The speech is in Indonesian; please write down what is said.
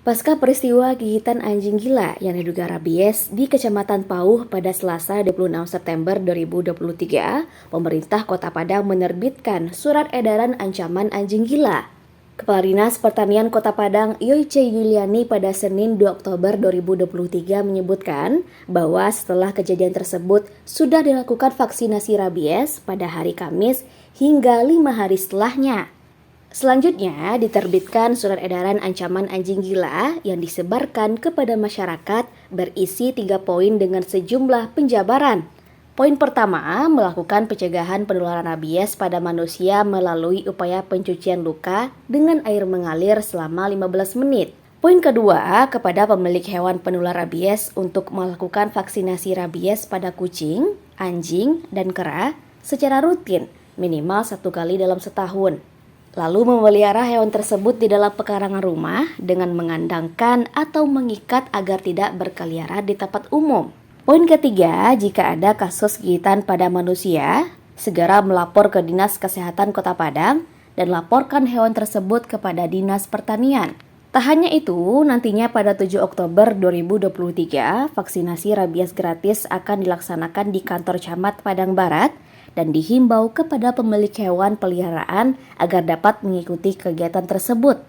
Pasca peristiwa gigitan anjing gila yang diduga rabies di Kecamatan Pauh pada Selasa 26 September 2023, pemerintah Kota Padang menerbitkan surat edaran ancaman anjing gila. Kepala Dinas Pertanian Kota Padang, Yoice Yuliani pada Senin 2 Oktober 2023 menyebutkan bahwa setelah kejadian tersebut sudah dilakukan vaksinasi rabies pada hari Kamis hingga 5 hari setelahnya. Selanjutnya, diterbitkan surat edaran ancaman anjing gila yang disebarkan kepada masyarakat berisi 3 poin dengan sejumlah penjabaran. Poin pertama, melakukan pencegahan penularan rabies pada manusia melalui upaya pencucian luka dengan air mengalir selama 15 menit. Poin kedua, kepada pemilik hewan penular rabies untuk melakukan vaksinasi rabies pada kucing, anjing, dan kera secara rutin minimal 1 kali dalam setahun. Lalu memelihara hewan tersebut di dalam pekarangan rumah dengan mengandangkan atau mengikat agar tidak berkeliaran di tempat umum. Poin ketiga, jika ada kasus gigitan pada manusia, segera melapor ke Dinas Kesehatan Kota Padang dan laporkan hewan tersebut kepada Dinas Pertanian. Tak hanya itu, nantinya pada 7 Oktober 2023, vaksinasi rabies gratis akan dilaksanakan di kantor Camat Padang Barat dan dihimbau kepada pemilik hewan peliharaan agar dapat mengikuti kegiatan tersebut.